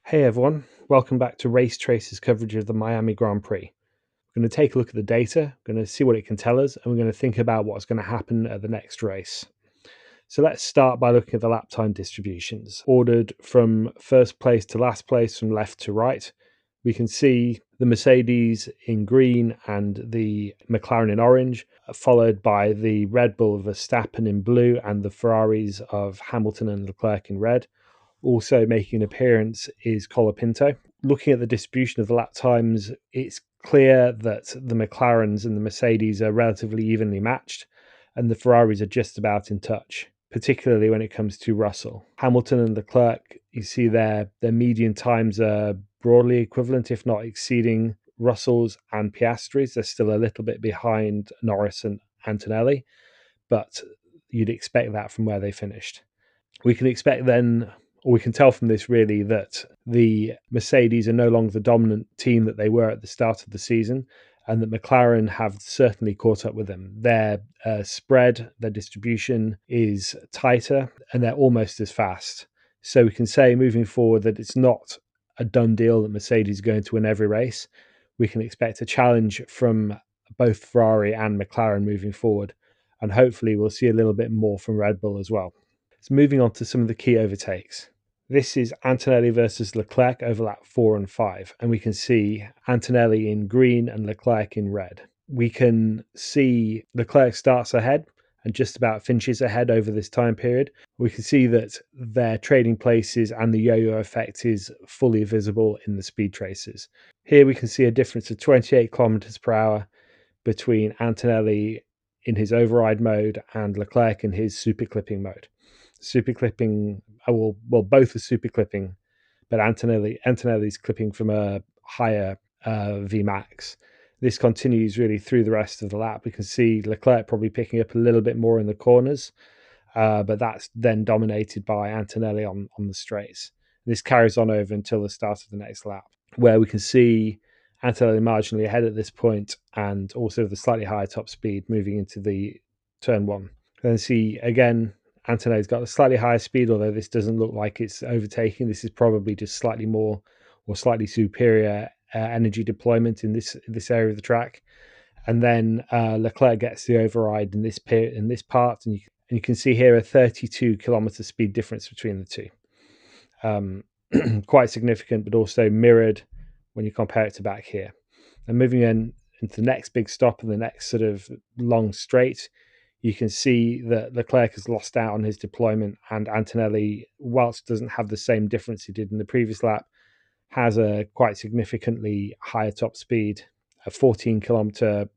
Hey everyone, welcome back to Race Trace's coverage of the Miami Grand Prix. We're going to take a look at the data, we're going to see what it can tell us, and we're going to think about what's going to happen at the next race. So let's start by looking at the lap time distributions, ordered from first place to last place from left to right. We can see the Mercedes in green and the McLaren in orange, followed by the Red Bull of Verstappen in blue and the Ferraris of Hamilton and Leclerc in red. Also making an appearance is Colapinto. Looking at the distribution of the lap times, it's clear that the McLarens and the Mercedes are relatively evenly matched, and the Ferraris are just about in touch, particularly when it comes to Russell. Hamilton and Leclerc, you see their median times are broadly equivalent, if not exceeding Russell's and Piastri's. They're still a little bit behind Norris and Antonelli, but you'd expect that from where they finished. We can expect then, or we can tell from this really, that the Mercedes are no longer the dominant team that they were at the start of the season, and that McLaren have certainly caught up with them. Their spread, their distribution is tighter, and they're almost as fast. So we can say moving forward that it's not a done deal that Mercedes is going to win every race. We can expect a challenge from both Ferrari and McLaren moving forward, and hopefully we'll see a little bit more from Red Bull as well. So moving on to some of the key overtakes. This is Antonelli versus Leclerc over lap 4 and 5, and we can see Antonelli in green and Leclerc in red. We can see Leclerc starts ahead and just about finishes ahead over this time period. We can see that their trading places and the yo-yo effect is fully visible in the speed traces. Here we can see a difference of 28 kilometers per hour between Antonelli in his override mode and Leclerc in his super clipping mode. Super clipping, both are super clipping, but Antonelli's clipping from a higher Vmax. This continues really through the rest of the lap. We can see Leclerc probably picking up a little bit more in the corners, but that's then dominated by Antonelli on the straights. This carries on over until the start of the next lap, where we can see Antonelli marginally ahead at this point, and also the slightly higher top speed moving into the turn one. Then see again, Antonelli's got a slightly higher speed, although this doesn't look like it's overtaking. This is probably just slightly more or slightly superior energy deployment in this area of the track. And then Leclerc gets the override in this part, and you can see here a 32 kilometer speed difference between the two. Quite significant, but also mirrored when you compare it to back here. And moving into the next big stop and the next sort of long straight, you can see that Leclerc has lost out on his deployment, and Antonelli, whilst doesn't have the same difference he did in the previous lap, has a quite significantly higher top speed, a 14 kilometer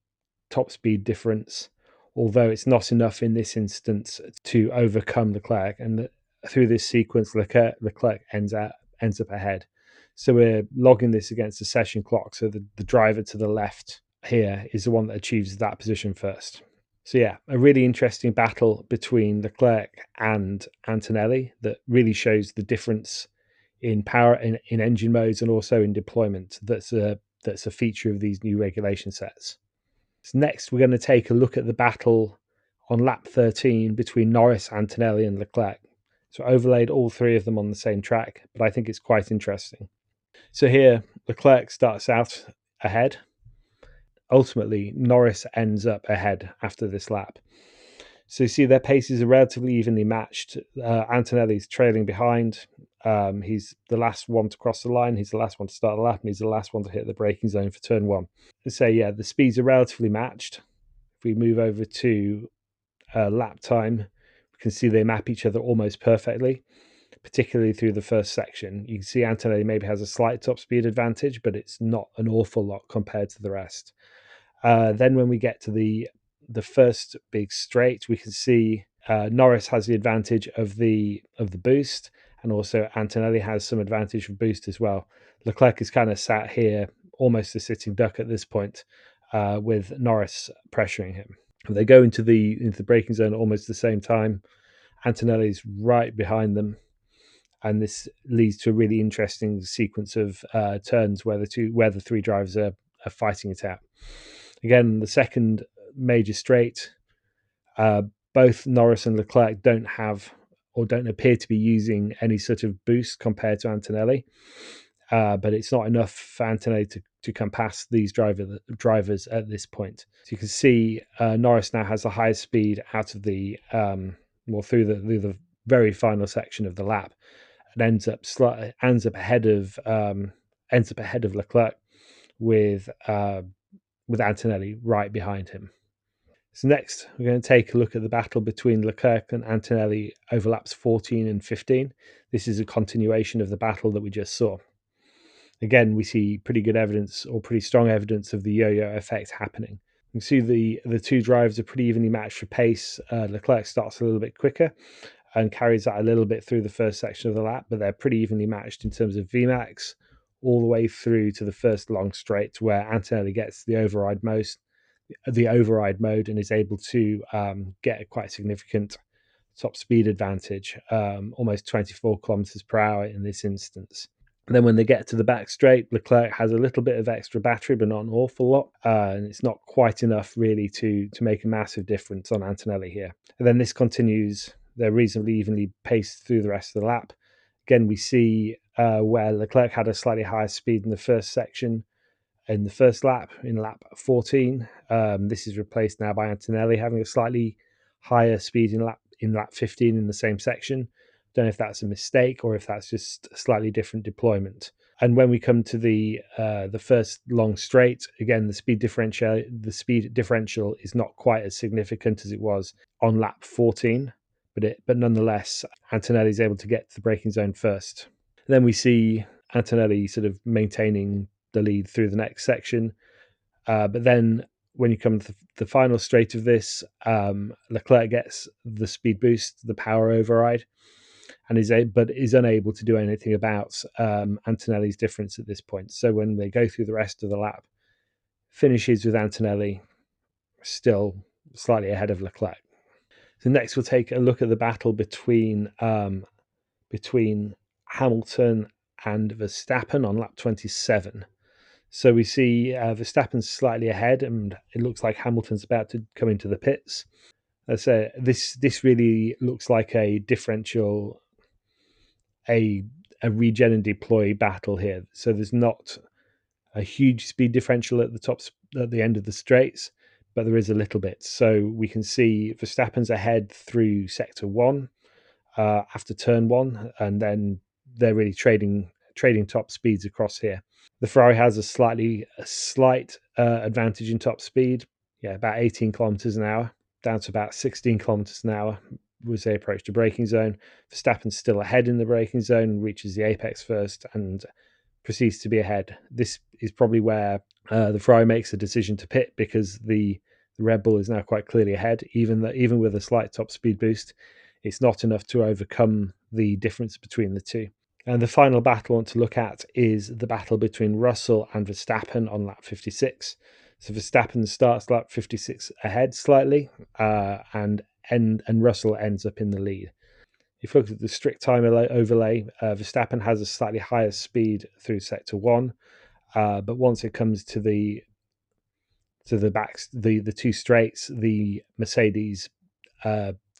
top speed difference, although it's not enough in this instance to overcome Leclerc. And through this sequence, Leclerc ends up ahead. So we're logging this against the session clock. So the driver to the left here is the one that achieves that position first. So yeah, a really interesting battle between Leclerc and Antonelli that really shows the difference in power in engine modes and also in deployment. That's a feature of these new regulation sets. So next, we're going to take a look at the battle on lap 13 between Norris, Antonelli, and Leclerc. So I overlaid all three of them on the same track, but I think it's quite interesting. So here, Leclerc starts out ahead. Ultimately, Norris ends up ahead after this lap. So you see their paces are relatively evenly matched. Antonelli's trailing behind. He's the last one to cross the line. He's the last one to start the lap, and he's the last one to hit the braking zone for turn one. So yeah, the speeds are relatively matched. If we move over to lap time, we can see they map each other almost perfectly, particularly through the first section. You can see Antonelli maybe has a slight top speed advantage, but it's not an awful lot compared to the rest. Then when we get to the first big straight, we can see Norris has the advantage of the boost, and also Antonelli has some advantage of boost as well. Leclerc is kind of sat here, almost a sitting duck at this point, with Norris pressuring him. They go into the braking zone almost at the same time. Antonelli's right behind them, and this leads to a really interesting sequence of turns where the three drivers are fighting it out. Again, the second major straight, both Norris and Leclerc don't have or don't appear to be using any sort of boost compared to Antonelli. But it's not enough for Antonelli to come past these drivers at this point. So you can see Norris now has the highest speed out of the through the very final section of the lap, and ends up ahead of Leclerc with Antonelli right behind him. So next, we're going to take a look at the battle between Leclerc and Antonelli over laps 14 and 15. This is a continuation of the battle that we just saw. Again, we see pretty good evidence, or pretty strong evidence, of the yo-yo effect happening. You can see the two drivers are pretty evenly matched for pace. Leclerc starts a little bit quicker and carries that a little bit through the first section of the lap, but they're pretty evenly matched in terms of VMAX all the way through to the first long straight, where Antonelli gets the override mode and is able to get a quite significant top speed advantage, almost 24 kilometers per hour in this instance. And then when they get to the back straight, Leclerc has a little bit of extra battery, but not an awful lot. And it's not quite enough really to make a massive difference on Antonelli here. And then this continues. They're reasonably evenly paced through the rest of the lap. Again, we see where Leclerc had a slightly higher speed in the first section, in the first lap, in lap 14. This is replaced now by Antonelli having a slightly higher speed in lap 15 in the same section. Don't know if that's a mistake or if that's just a slightly different deployment. And when we come to the first long straight, again the speed differential is not quite as significant as it was on lap 14, but nonetheless Antonelli is able to get to the braking zone first. Then we see Antonelli sort of maintaining the lead through the next section, but then when you come to the final straight of this, Leclerc gets the speed boost, the power override, and is unable to do anything about Antonelli's difference at this point. So when they go through the rest of the lap, finishes with Antonelli still slightly ahead of Leclerc. So next we'll take a look at the battle between Hamilton and Verstappen on lap 27. So we see Verstappen's slightly ahead, and it looks like Hamilton's about to come into the pits. So this really looks like a differential, a regen and deploy battle here. So there's not a huge speed differential at the end of the straights, but there is a little bit. So we can see Verstappen's ahead through sector 1 after turn 1, and then they're really trading top speeds across here. The Ferrari has a slight advantage in top speed, about 18 kilometers an hour, down to about 16 kilometers an hour as they approach the braking zone. Verstappen's still ahead in the braking zone, reaches the apex first, and proceeds to be ahead. This is probably where the Ferrari makes a decision to pit, because the Red Bull is now quite clearly ahead. Even with a slight top speed boost, it's not enough to overcome the difference between the two. And the final battle I want to look at is the battle between Russell and Verstappen on lap 56. So Verstappen starts lap 56 ahead slightly, and Russell ends up in the lead. If you look at the strict time overlay, Verstappen has a slightly higher speed through sector 1, but once it comes to the two straights, the Mercedes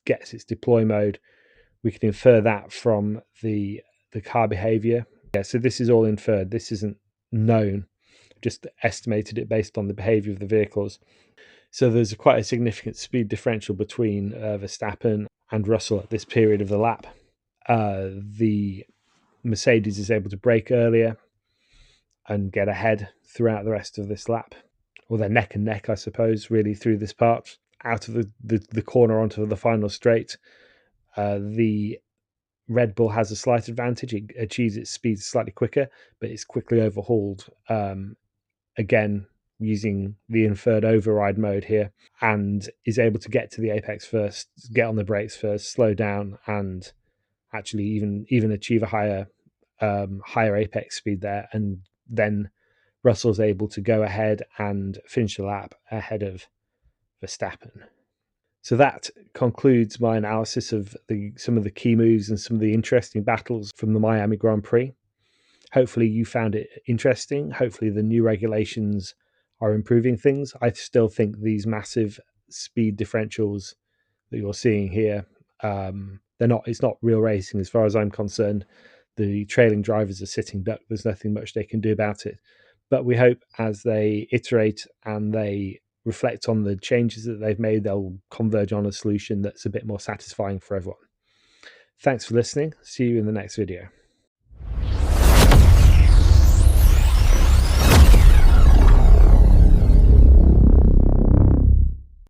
gets its deploy mode. We can infer that from the car behavior. So this is all inferred. This isn't known. Just estimated it based on the behavior of the vehicles. So there's quite a significant speed differential between Verstappen and Russell at this period of the lap. The Mercedes is able to brake earlier and get ahead throughout the rest of this lap. Or they're neck and neck, I suppose, really, through this part. Out of the corner onto the final straight, the Red Bull has a slight advantage. It achieves its speed slightly quicker, but it's quickly overhauled, again, using the inferred override mode here, and is able to get to the apex first, get on the brakes first, slow down, and actually even achieve a higher apex speed there. And then Russell's able to go ahead and finish the lap ahead of Verstappen. So that concludes my analysis of some of the key moves and some of the interesting battles from the Miami Grand Prix. Hopefully you found it interesting. Hopefully the new regulations are improving things. I still think these massive speed differentials that you're seeing here, they're It's not real racing as far as I'm concerned. The trailing drivers are sitting duck. There's nothing much they can do about it. But we hope as they iterate and they reflect on the changes that they've made, they'll converge on a solution that's a bit more satisfying for everyone. Thanks for listening. See you in the next video.